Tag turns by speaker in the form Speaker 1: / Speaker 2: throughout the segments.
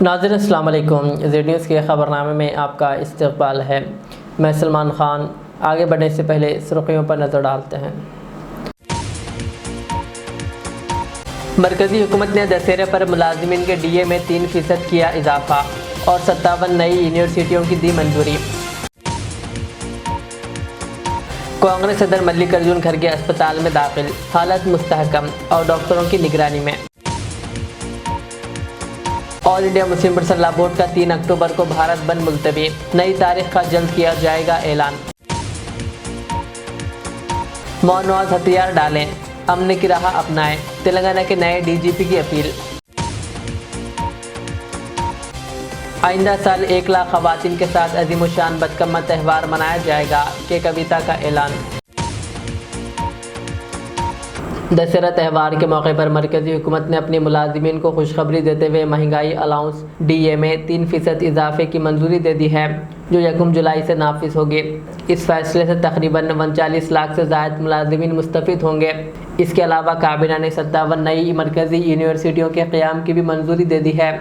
Speaker 1: ناظرین السلام علیکم، زیڈ نیوز کے خبرنامے میں آپ کا استقبال ہے۔ میں سلمان خان۔ آگے بڑھنے سے پہلے سرخیوں پر نظر ڈالتے ہیں۔ مرکزی حکومت نے دسہرے پر ملازمین کے ڈی اے میں 3% کیا اضافہ اور 57 نئی یونیورسٹیوں کی دی منظوری۔ کانگریس صدر ملک ارجن کھڑگے اسپتال میں داخل، حالت مستحکم اور ڈاکٹروں کی نگرانی میں۔ آل انڈیا مسلم پرسنل لا بورڈ کا 3 اکتوبر کو بھارت بند ملتوی، نئی تاریخ کا جلد کیا جائے گا اعلان۔ مونواز ہتھیار ڈالیں، امن کی راہ اپنائیں، تلنگانہ کے نئے ڈی جی پی کی اپیل۔ آئندہ سال 1 لاکھ خواتین کے ساتھ عظیم الشان بتکماں تہوار منایا جائے گا، کے کویتا کا اعلان۔ دسہرہ تہوار کے موقع پر مرکزی حکومت نے اپنی ملازمین کو خوشخبری دیتے ہوئے مہنگائی الاؤنس ڈی اے میں 3% اضافے کی منظوری دے دی ہے، جو 1 جولائی سے نافذ ہوگی۔ اس فیصلے سے تقریباً 39 لاکھ سے زائد ملازمین مستفید ہوں گے۔ اس کے علاوہ کابینہ نے 57 نئی مرکزی یونیورسٹیوں کے قیام کی بھی منظوری دے دی ہے۔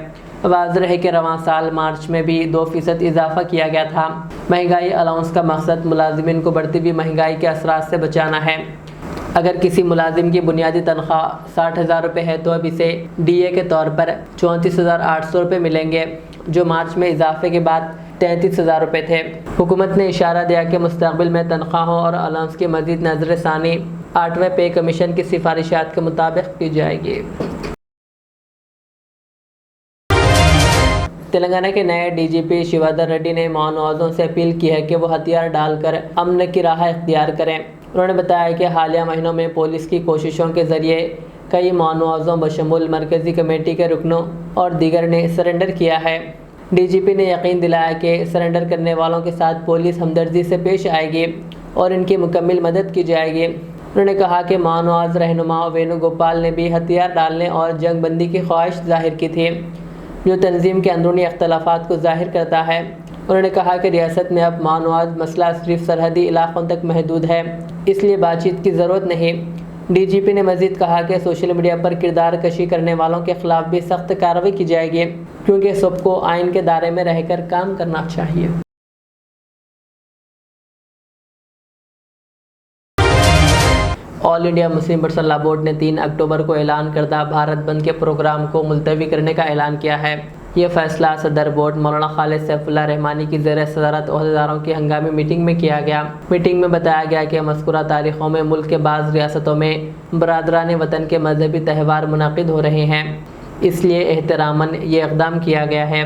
Speaker 1: واضح ہے کہ رواں سال مارچ میں بھی 2% اضافہ کیا گیا تھا۔ مہنگائی الاؤنس کا مقصد ملازمین کو بڑھتی ہوئی مہنگائی کے اثرات سے بچانا ہے۔ اگر کسی ملازم کی بنیادی تنخواہ 60,000 روپے ہے تو اب اسے ڈی اے کے طور پر 34,800 روپے ملیں گے، جو مارچ میں اضافے کے بعد 33,000 روپے تھے۔ حکومت نے اشارہ دیا کہ مستقبل میں تنخواہوں اور الاؤنس کی مزید نظر ثانی 8ویں پے کمیشن کی سفارشات کے مطابق کی جائے گی۔ تلنگانہ کے نئے ڈی جی پی شیودھر ریڈی نے مونوازوں سے اپیل کی ہے کہ وہ ہتھیار ڈال کر امن کی راہ اختیار کریں۔ انہوں نے بتایا کہ حالیہ مہینوں میں پولیس کی کوششوں کے ذریعے کئی مونوازوں بشمول مرکزی کمیٹی کے رکنوں اور دیگر نے سرنڈر کیا ہے۔ ڈی جی پی نے یقین دلایا کہ سرنڈر کرنے والوں کے ساتھ پولیس ہمدردی سے پیش آئے گی اور ان کی مکمل مدد کی جائے گی۔ انہوں نے کہا کہ مونواز رہنما وینو گوپال نے بھی ہتھیار ڈالنے اور جنگ بندی کی خواہش ظاہر کی تھی، جو تنظیم کے اندرونی اختلافات کو ظاہر کرتا ہے۔ انہوں نے کہا کہ ریاست میں اب مونواز مسئلہ صرف سرحدی علاقوں تک محدود ہے، اس لیے بات چیت کی ضرورت نہیں۔ ڈی جی پی نے مزید کہا کہ سوشل میڈیا پر کردار کشی کرنے والوں کے خلاف بھی سخت کارروائی کی جائے گی، کیونکہ سب کو آئین کے دائرے میں رہ کر کام کرنا چاہیے۔ آل انڈیا مسلم پرسنل لا بورڈ نے 3 اکتوبر کو اعلان کردہ بھارت بند کے پروگرام کو ملتوی کرنے کا اعلان کیا ہے۔ یہ فیصلہ صدر بورڈ مولانا خالد سیف اللہ رحمانی کی زیر صدارت عہدیداروں کی ہنگامی میٹنگ میں کیا گیا۔ میٹنگ میں بتایا گیا کہ مذکورہ تاریخوں میں ملک کے بعض ریاستوں میں برادران وطن کے مذہبی تہوار منعقد ہو رہے ہیں، اس لیے احتراماً یہ اقدام کیا گیا ہے۔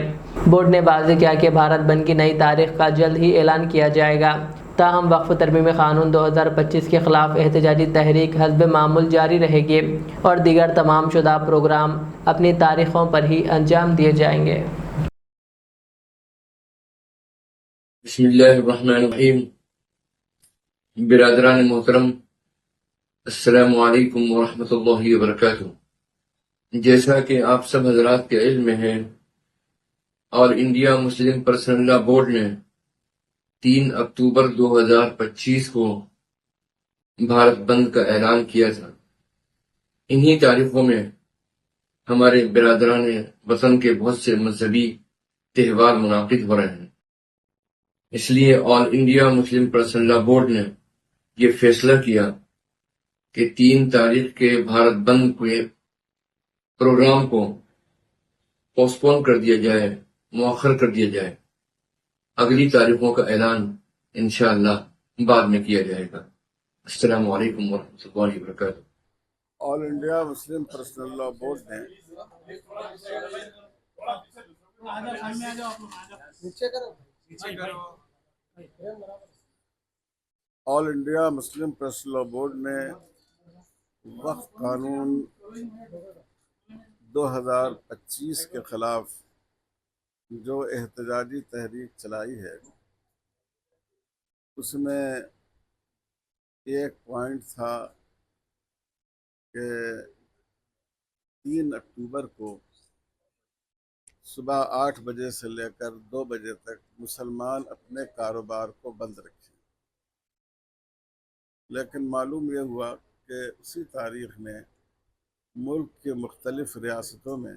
Speaker 1: بورڈ نے واضح کیا کہ بھارت بند کی نئی تاریخ کا جلد ہی اعلان کیا جائے گا، تاہم وقف ترمیمی قانون 2025 کے خلاف احتجاجی تحریک حسب معمول جاری رہے گی اور دیگر تمام شدہ پروگرام اپنی تاریخوں پر ہی انجام دیے جائیں گے۔
Speaker 2: بسم اللہ الرحمن الرحیم۔ برادران محترم، السلام علیکم ورحمۃ اللہ وبرکاتہ۔ جیسا کہ آپ سب حضرات کے علم میں ہے، آل انڈیا مسلم پرسنل لا بورڈ نے 3 اکتوبر 2025 کو بھارت بند کا اعلان کیا تھا۔ انہی تاریخوں میں ہمارے برادران وطن کے بہت سے مذہبی تہوار منعقد ہو رہے ہیں، اس لیے آل انڈیا مسلم پرسنل لا بورڈ نے یہ فیصلہ کیا کہ 3 تاریخ کے بھارت بند کے پروگرام کو پوسٹ پون کر دیا جائے، مؤخر کر دیا جائے۔ اگلی تاریخوں کا اعلان انشاءاللہ بعد میں کیا جائے گا۔ السلام علیکم ورحمۃ اللہ وبرکاتہ۔
Speaker 3: آل انڈیا مسلم پرسنل لا بورڈ نے آل انڈیا مسلم پرسنل لا بورڈ نے وقف قانون 2025 کے خلاف جو احتجاجی تحریک چلائی ہے، اس میں ایک پوائنٹ تھا کہ 3 اکتوبر کو صبح 8 بجے سے لے کر 2 بجے تک مسلمان اپنے کاروبار کو بند رکھیں، لیکن معلوم یہ ہوا کہ اسی تاریخ میں ملک کے مختلف ریاستوں میں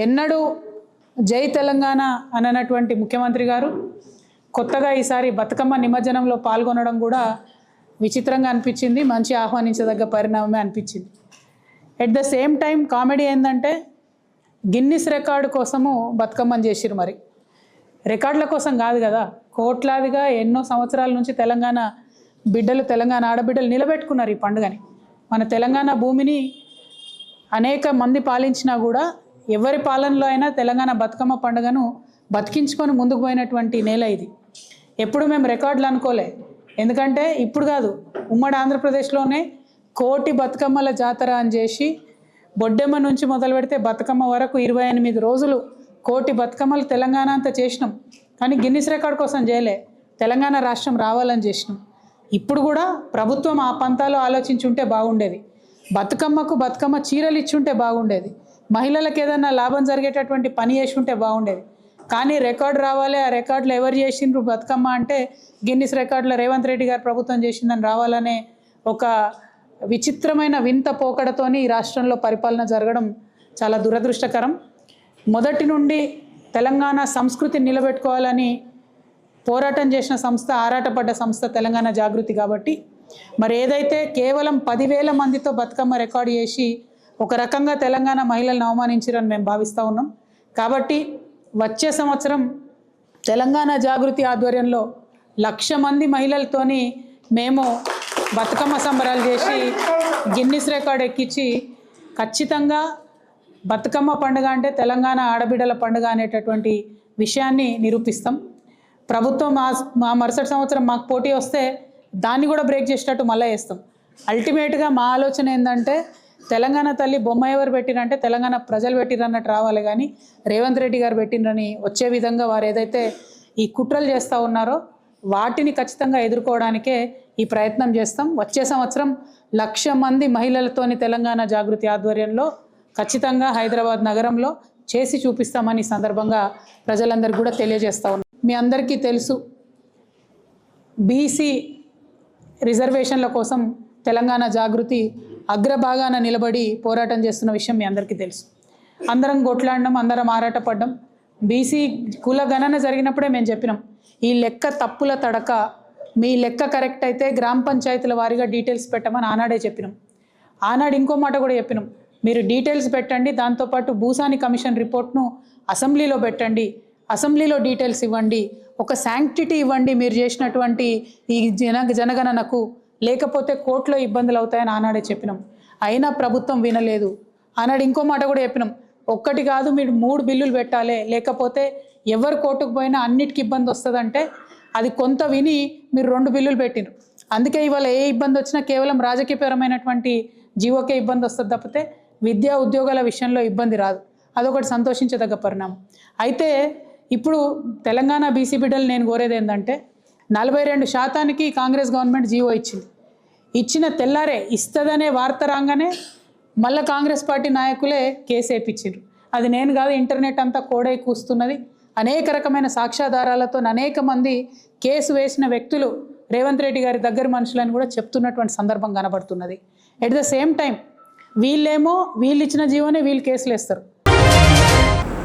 Speaker 4: ఎన్నడూ జై తెలంగాణ అన్నటువంటి ముఖ్యమంత్రి గారు కొత్తగా ఈసారి బతుకమ్మ నిమజ్జనంలో పాల్గొనడం కూడా విచిత్రంగా అనిపించింది, మంచి ఆహ్వానించదగ్గ పరిణామమే అనిపించింది. At the same time comedy ఏంటంటే గిన్నిస్ రికార్డు కోసము బతుకమ్మని చేసిరు. మరి రికార్డుల కోసం కాదు కదా, కోట్లాదిగా ఎన్నో సంవత్సరాల నుంచి తెలంగాణ బిడ్డలు, తెలంగాణ ఆడబిడ్డలు నిలబెట్టుకున్నారు ఈ పండుగని. మన తెలంగాణ భూమిని అనేక మంది పాలించినా కూడా ఎవరి పాలనలో అయినా తెలంగాణ బతుకమ్మ పండుగను బతికించుకొని ముందుకు పోయినటువంటి నేల ఇది. ఎప్పుడు మేము రికార్డులు అనుకోలే, ఎందుకంటే ఇప్పుడు కాదు, ఉమ్మడి ఆంధ్రప్రదేశ్లోనే 1 కోటి బతుకమ్మల జాతర అని చేసి బొడ్డెమ్మ నుంచి మొదలు పెడితే బతుకమ్మ వరకు 28 రోజులు 1 కోటి బతుకమ్మలు తెలంగాణ అంతా చేసినాం. కానీ గిన్నిస్ రికార్డ్ కోసం చేయలే, తెలంగాణ రాష్ట్రం రావాలని చేసినాం. ఇప్పుడు కూడా ప్రభుత్వం ఆ పంతాలో ఆలోచించుంటే బాగుండేది. బతుకమ్మకు బతుకమ్మ చీరలు ఇచ్చుంటే బాగుండేది. మహిళలకు ఏదైనా లాభం జరిగేటటువంటి పని చేసి ఉంటే బాగుండేది. కానీ రికార్డు రావాలి, ఆ రికార్డులు ఎవరు చేసిండ్రు బతుకమ్మ అంటే గిన్నిస్ రికార్డులో రేవంత్ రెడ్డి గారు ప్రభుత్వం చేసిందని రావాలనే ఒక విచిత్రమైన వింత పోకడతోని ఈ రాష్ట్రంలో పరిపాలన జరగడం చాలా దురదృష్టకరం. మొదటి నుండి తెలంగాణ సంస్కృతిని నిలబెట్టుకోవాలని పోరాటం చేసిన సంస్థ, ఆరాటపడ్డ సంస్థ తెలంగాణ జాగృతి. కాబట్టి మరి ఏదైతే కేవలం 10,000 మందితో బతుకమ్మ రికార్డు చేసి ఒక రకంగా తెలంగాణ మహిళలను అవమానించారని మేము భావిస్తూ ఉన్నాం. కాబట్టి వచ్చే సంవత్సరం తెలంగాణ జాగృతి ఆధ్వర్యంలో 1,00,000 మంది మహిళలతోని మేము బతుకమ్మ సంబరాలు చేసి గిన్నిస్ రికార్డ్ ఎక్కించి ఖచ్చితంగా బతుకమ్మ పండుగ అంటే తెలంగాణ ఆడబిడ్డల పండుగ అనేటటువంటి విషయాన్ని నిరూపిస్తాం. ప్రభుత్వం మా మరుసటి సంవత్సరం మాకు పోటీ వస్తే దాన్ని కూడా బ్రేక్ చేసేటట్టు మళ్ళీ వేస్తాం. అల్టిమేట్గా మా ఆలోచన ఏంటంటే తెలంగాణ తల్లి బొమ్మ ఎవరు పెట్టిరంటే తెలంగాణ ప్రజలు పెట్టిరన్నట్టు రావాలి, కానీ రేవంత్ రెడ్డి గారు పెట్టినని వచ్చే విధంగా వారు ఏదైతే ఈ కుట్రలు చేస్తూ ఉన్నారో వాటిని ఖచ్చితంగా ఎదుర్కోవడానికే ఈ ప్రయత్నం చేస్తాం. వచ్చే సంవత్సరం 1,00,000 మంది మహిళలతోని తెలంగాణ జాగృతి ఆధ్వర్యంలో ఖచ్చితంగా హైదరాబాద్ నగరంలో చేసి చూపిస్తామని సందర్భంగా ప్రజలందరికీ కూడా తెలియజేస్తా ఉన్నాం. మీ అందరికీ తెలుసు, BC రిజర్వేషన్ల కోసం తెలంగాణ జాగృతి అగ్రభాగాన నిలబడి పోరాటం చేస్తున్న విషయం మీ అందరికీ తెలుసు. అందరం కొట్లాడినాం, అందరం ఆరాటపడ్డాం. BC కుల గణన జరిగినప్పుడే మేము చెప్పినాం, ఈ లెక్క తప్పుల తడక, మీ లెక్క కరెక్ట్ అయితే గ్రామ పంచాయతీల వారీగా డీటెయిల్స్ పెట్టమని ఆనాడే చెప్పినాం. ఆనాడు ఇంకో మాట కూడా చెప్పినాం, మీరు డీటెయిల్స్ పెట్టండి, దాంతోపాటు భూసాని కమిషన్ రిపోర్ట్ను అసెంబ్లీలో పెట్టండి, అసెంబ్లీలో డీటెయిల్స్ ఇవ్వండి, ఒక శాంక్టిటీ ఇవ్వండి మీరు చేసినటువంటి ఈ జనగణనకు, లేకపోతే కోర్టులో ఇబ్బందులు అవుతాయని ఆనాడే చెప్పినాం. అయినా ప్రభుత్వం వినలేదు. ఆనాడు ఇంకో మాట కూడా చెప్పినాం, ఒక్కటి కాదు మీరు 3 బిల్లులు పెట్టాలి, లేకపోతే ఎవరు కోర్టుకు పోయినా అన్నిటికీ ఇబ్బంది వస్తుందంటే అది కొంత విని మీరు 2 బిల్లులు పెట్టినారు. అందుకే ఇవాళ ఏ ఇబ్బంది వచ్చినా కేవలం రాజకీయపరమైనటువంటి జీవోకే ఇబ్బంది వస్తుంది తప్పితే విద్యా ఉద్యోగాల విషయంలో ఇబ్బంది రాదు. అదొకటి సంతోషించదగ్గ పరిణామం. అయితే ఇప్పుడు తెలంగాణ బీసీ బిడ్డలు నేను కోరేది ఏంటంటే 42% కాంగ్రెస్ గవర్నమెంట్ జీవో ఇచ్చిన తెల్లారే ఇస్తుందనే వార్త రాగానే మళ్ళీ కాంగ్రెస్ పార్టీ నాయకులే కేసు వేయించారు. అది నేను కాదు, ఇంటర్నెట్ అంతా కోడై కూస్తున్నది. అనేక రకమైన సాక్ష్యాధారాలతో అనేక మంది కేసు వేసిన వ్యక్తులు రేవంత్ రెడ్డి గారి దగ్గర మనుషులని కూడా చెప్తున్నటువంటి సందర్భం కనబడుతున్నది. ఎట్ ద సేమ్ టైం వీళ్ళు ఇచ్చిన జీవోనే వీళ్ళు కేసులు వేస్తారు.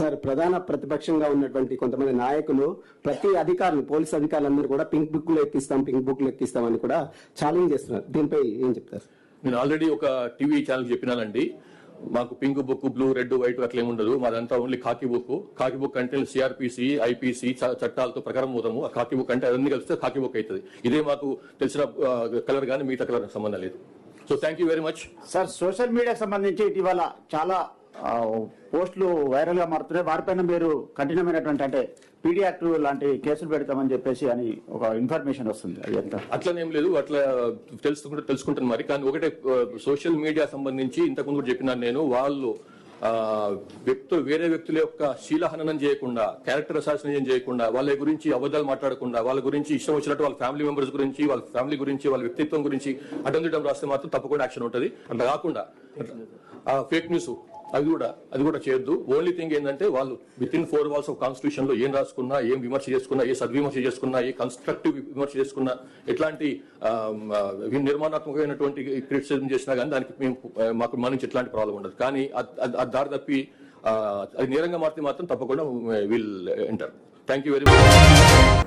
Speaker 5: సార్ ప్రధాన ప్రతిపక్షంగా ఉన్నటువంటి కొంతమంది నాయకులు ప్రతి అధికారులు పోలీస్ అధికారులందరూ కూడా పింక్ బుక్ లో ఎక్కిస్తామని కూడా ఛాలెంజ్ చేస్తున్నారు. దీనిపై ఏం చెప్తారు?
Speaker 6: నేను ఆల్రెడీ ఒక టీవీ ఛానల్ చెప్పినానండి, మాకు pink book blue red white అట్లా ఏముండదు, మాదంతా ఓన్లీ కాకి బుక్ అంటే సిఆర్పిసి ఐపీసీ చట్టాలతో ప్రకారం పోతాము. ఆ కాకి బుక్ అంటే అన్ని కలిస్తే కాకి బుక్ అవుతుంది. ఇదే మాకు తెలిసిన కలర్ కానీ మిగతా కలర్ సంబంధం లేదు. So thank you very much.
Speaker 7: Sir, social మీడియాకి సంబంధించి ఇటీవల చాలా పోస్టులు వైరల్ గా మారుతున్నాయి. వారిపైన మీరు కఠినమైనటువంటి అంటే పీడీ యాక్ట్ లాంటి కేసులు పెడతామని చెప్పేసి అని ఒక ఇన్ఫర్మేషన్ వస్తుంది. అది ఎంత
Speaker 6: అట్లనేం లేదు, అట్లా తెలుసుకుంటాను మరి. కానీ ఒకటే సోషల్ మీడియా సంబంధించి ఇంతకుముందు కూడా చెప్పినాను నేను, వాళ్ళు వేరే వ్యక్తుల యొక్క శీలహననం చేయకుండా, క్యారెక్టర్ అసాసినేషన్ చేయకుండా, వాళ్ళ గురించి అబద్ధాలు మాట్లాడకుండా, వాళ్ళ గురించి ఇష్టం వచ్చినట్టు వాళ్ళ ఫ్యామిలీ మెంబర్స్ గురించి, వాళ్ళ ఫ్యామిలీ గురించి, వాళ్ళ వ్యక్తిత్వం గురించి అడ్డం రాస్తే మాత్రం తప్పకుండా యాక్షన్ ఉంటుంది. అట్లా కాకుండా ఫేక్ న్యూస్ అది కూడా చేయొద్దు. ఓన్లీ థింగ్ ఏంటంటే వాళ్ళు with in 4 walls of constitution లో ఏం రాసుకున్నా, ఏం విమర్శ చేసుకున్నా, ఏ సద్విమర్శ చేసుకున్నా, ఏ కన్స్ట్రక్టివ్ విమర్శ చేసుకున్నా, ఎట్లాంటి నిర్మాణాత్మకమైనటువంటి క్రిటిసిజం చేసినా కానీ దానికి మాకు మన నుంచి ఎట్లాంటి ప్రాబ్లం ఉండదు. కానీ అది దారి తప్పి అది నేరంగా మారితే మాత్రం తప్పకుండా will enter. Thank you very much.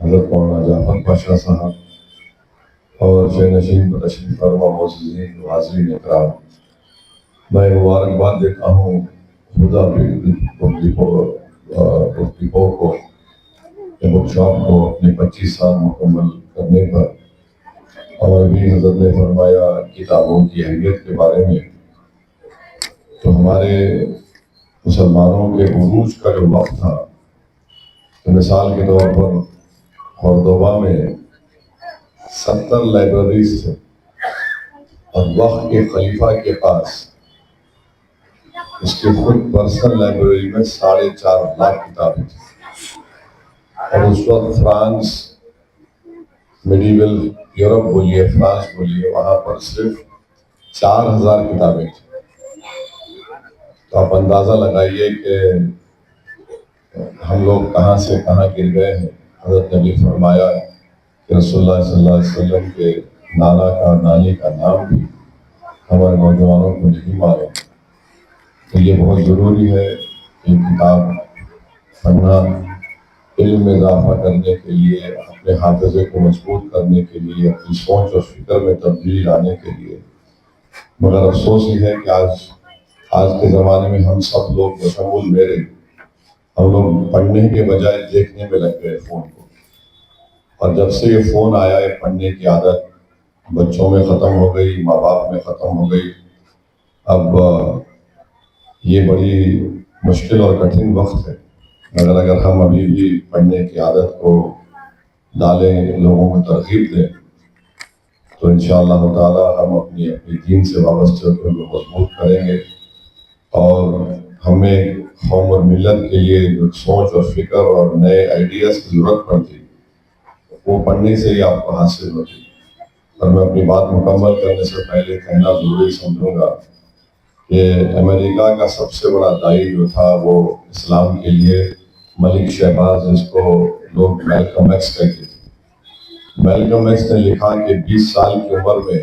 Speaker 8: حضرت مولانا جعفر پاشا صاحب اور شہ نشین پر تشریف فرما معززین و حاضرین اکرام، میں مبارکباد دیتا ہوں خدا ڈپو کو بک شاپ کو اپنے 25 سال مکمل کرنے پر، اور ابھی حضرت نے فرمایا کتابوں کی اہمیت کے بارے میں، تو ہمارے مسلمانوں کے عروج کا جو وقت تھا، تو مثال کے طور پر قردوبہ میں 70 لائبریریز تھے، اور وقت کے خلیفہ کے پاس اس کے خود پرسنل لائبریری میں 4.5 لاکھ کتابیں تھیں، اور اس وقت فرانس، میڈیول یورپ بولیے، فرانس بولیے، وہاں پر صرف 4000 کتابیں تھیں۔ تو آپ اندازہ لگائیے کہ ہم لوگ کہاں سے کہاں گر گئے ہیں۔ حضرت نے بھی فرمایا کہ رسول اللہ صلی اللہ علیہ وسلم کے نانا کا نانی کا نام بھی ہمارے نوجوانوں کو نہیں معلوم۔ تو یہ بہت ضروری ہے کہ کتاب پڑھنا علم میں اضافہ کرنے کے لیے، اپنے حافظے کو مضبوط کرنے کے لیے، اپنی سوچ اور فکر میں تبدیلی لانے کے لیے۔ مگر افسوس یہ ہے کہ آج کے زمانے میں ہم سب لوگ بشمول میرے، ہم لوگ پڑھنے کے بجائے دیکھنے میں لگ گئے فون کو، اور جب سے یہ فون آیا ہے پڑھنے کی عادت بچوں میں ختم ہو گئی، ماں باپ میں ختم ہو گئی۔ اب یہ بڑی مشکل اور کٹھن وقت ہے، مگر اگر ہم ابھی بھی پڑھنے کی عادت کو ڈالیں، لوگوں کو ترغیب دیں، تو انشاءاللہ تعالی ہم اپنی دین سے وابستہ کو مضبوط کریں گے، اور ہمیں قوم اور ملت کے لیے جو سوچ اور فکر اور نئے آئیڈیاز کی ضرورت پڑتی، وہ پڑھنے سے ہی آپ کو حاصل ہوتی۔ اور میں اپنی بات مکمل کرنے سے پہلے کہنا ضروری سمجھوں گا کہ امریکہ کا سب سے بڑا داعی جو تھا وہ اسلام کے لیے ملک شہباز، جس کو لوگ میلکم ایکس کہتے تھے۔ میلکم ایکس نے لکھا کہ 20 سال کی عمر میں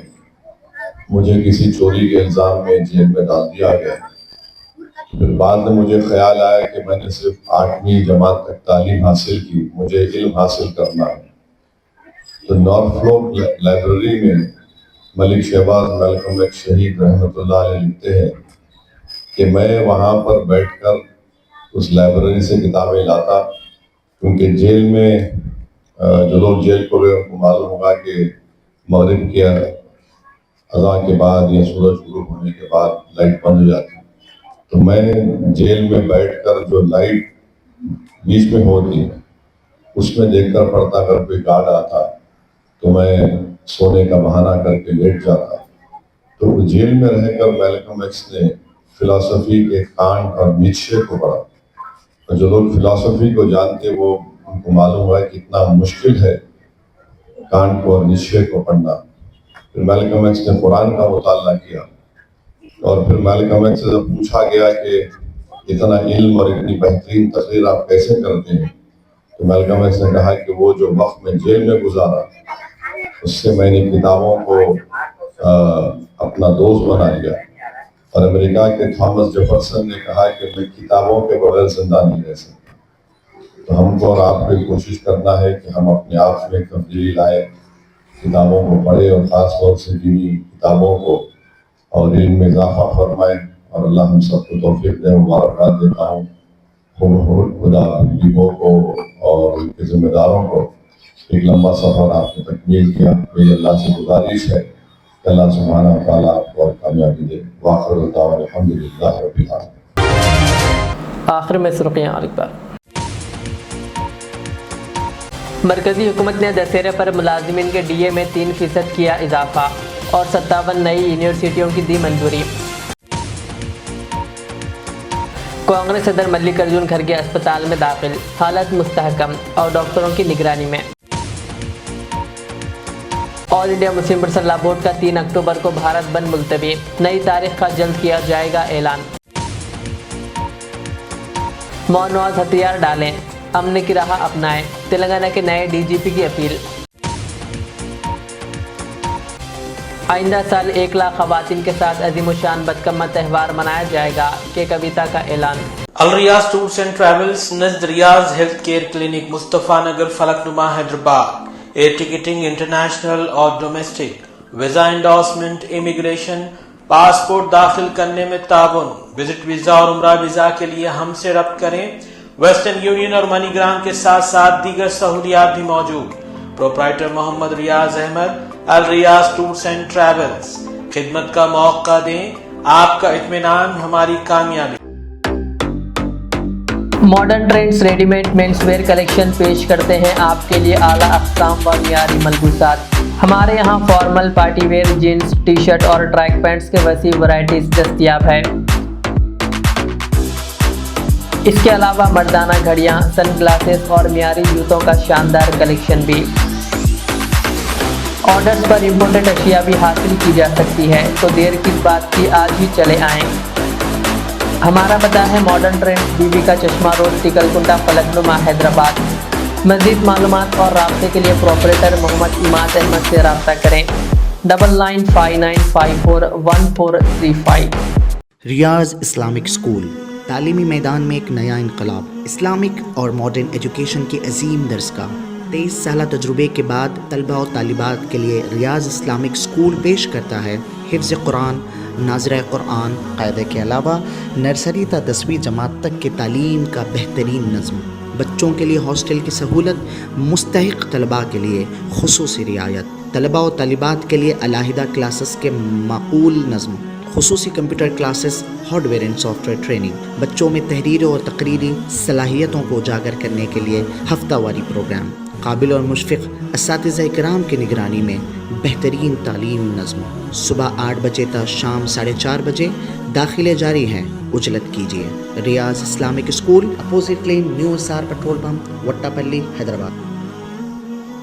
Speaker 8: مجھے کسی چوری کے الزام میں جیل میں ڈال دیا گیا۔ پھر بعد میں مجھے خیال آیا کہ میں نے صرف 8ویں جماعت تک تعلیم حاصل کی، مجھے علم حاصل کرنا ہے۔ تو نارفلوک لائبریری میں ملک شہباز میلکم ایکس شہید رحمۃ اللہ علیہ لکھتے ہیں کہ میں وہاں پر بیٹھ کر اس لائبریری سے کتابیں لاتا، کیونکہ جیل میں جو لوگ جیل کو گئے ان کو معلوم ہوگا کہ مغرب کی اذان کے بعد یا سورج غروب ہونے کے بعد لائٹ بند ہو جاتی، تو میں جیل میں بیٹھ کر جو لائٹ بیچ میں ہوتی اس میں دیکھ کر پڑھتا، اگر کوئی گارڈ آتا تو میں سونے کا بہانہ کر کے لیٹ جاتا۔ تو جیل میں رہ کر میلکم ایکس نے فلسفی کے کانٹ اور نیچے کو پڑھا، اور جو لوگ فلسفی کو جانتے وہ ان کو معلوم ہوا کہ کتنا مشکل ہے کانٹ کو اور نیچے کو پڑھنا۔ پھر میلکم ایکس نے قرآن کا مطالعہ کیا، اور پھر میلکم ایکس سے جب پوچھا گیا کہ اتنا علم اور اتنی بہترین تقریر آپ کیسے کرتے ہیں، تو میلکم ایکس نے کہا کہ وہ جو وقت میں جیل میں گزارا اس سے میں نے کتابوں کو اپنا دوست بنا لیا۔ اور امریکہ کے تھامس جیفرسن نے کہا کہ میں کتابوں کے بغیر زندہ نہیں رہ سکتا۔ تو ہم کو اور آپ کو کوشش کرنا ہے کہ ہم اپنے آپ میں تبدیلی لائیں، کتابوں کو پڑھیں، اور خاص طور سے دینی کتابوں کو، اور علم میں اضافہ فرمائیں، اور اللہ ہم سب کو توفیق دے۔ مبارکباد دیتا ہوں خدا ڈپو کو اور ان کے ذمہ داروں کو۔ ایک لمبا سفر آپ نے تکمیل کیا، میری اللہ سے گزارش ہے کہ اللہ سبحانہ و تعالیٰ آپ کو کامیابی دے۔ وآخر دعوانا الحمدللہ رب العالمین۔
Speaker 1: آخر میں سرخیاں ایک بار۔ مرکزی حکومت نے دسہرے پر ملازمین کے ڈی اے میں 3% کیا اضافہ، اور 57 نئی یونیورسٹیوں کی دی منظوری۔ کانگریس صدر ملک ارجن کھڑگے اسپتال میں داخل، حالت مستحکم اور ڈاکٹروں کی نگرانی میں۔ آل انڈیا مسلم پرسنل لا بورڈ کا 3 اکتوبر کو بھارت بند ملتوی، نئی تاریخ کا جلد کیا جائے گا اعلان۔ مونواز ہتھیار ڈالیں، امن کی راہ اپنائیں، تلنگانہ کے نئے ڈی جی پی کی اپیل۔ آئندہ سال 1 لاکھ خواتین کے ساتھ عظیم الشان بتکمہ تہوار منایا جائے گا، کے کویتا کا اعلان۔
Speaker 9: الریاض ٹورس اینڈ ٹریولز نزد Riyaz health care clinic Mustafa Nagar Falaknuma Hyderabad. Air ticketing international اور domestic, visa endorsement, immigration, passport داخل کرنے میں تعاون. وزٹ ویزا اور عمرہ ویزا کے لیے ہم سے رابطہ کریں. ویسٹرن یونین اور منی گرام کے ساتھ ساتھ دیگر سہولیات بھی موجود. Proprietor Mohammed Riyaz Ahmed, Alriyaz tours and travels. خدمت کا موقع دیں، آپ کا اطمینان ہماری کامیابی.
Speaker 1: Modern trends ready made men's wear collection پیش کرتے ہیں آپ کے لیے اعلیٰ اقسام و معیاری ملبوسات. ہمارے یہاں formal, party wear, jeans, T shirt اور ٹریک پینٹس کے وسیع ورائٹیز دستیاب ہے. اس کے علاوہ مردانہ گھڑیاں، سن گلاسز اور معیاری جوتوں کا شاندار کلیکشن بھی. آرڈرز پر امپورٹڈ اشیاء بھی حاصل کی جا سکتی ہے، تو دیر کس بات کی، آج ہی چلے آئیں. ہمارا پتہ ہے ماڈرن ٹرینڈز، بی بی کا چشمہ روڈ، ٹکل کنڈا، فلک نما حیدرآباد. مزید معلومات اور رابطے کے لیے پروپریٹر محمد اماد احمد سے رابطہ کریں. 9959541435.
Speaker 10: ریاض اسلامک اسکول تعلیمی میدان میں ایک نیا انقلاب. اسلامک اور ماڈرن ایجوکیشن کی عظیم درسگاہ. 23 سالہ تجربے کے بعد طلبہ اور طالبات کے لیے ریاض اسلامک اسکول پیش کرتا ہے حفظ قرآن، ناظرہ قرآن، قاعدے کے علاوہ نرسری تا 10ویں جماعت تک کی تعلیم کا بہترین نظم. بچوں کے لیے ہاسٹل کی سہولت، مستحق طلباء کے لیے خصوصی رعایت. طلباء و طالبات کے لیے علیحدہ کلاسز کے معقول نظم، خصوصی computer classes, hard where and soft where training. بچوں میں تحریری اور تقریری صلاحیتوں کو اجاگر کرنے کے لیے ہفتہ واری پروگرام. قابل اور مشفق اساتذہ کرام کی نگرانی میں بہترین تعلیم نظم. صبح 8 بجے تا شام 4:30 بجے. داخلے جاری ہیں، اجلت کیجیے. Riyaz Islamic school, opposite lane, new SR petrol pump, Vattepally, Hyderabad.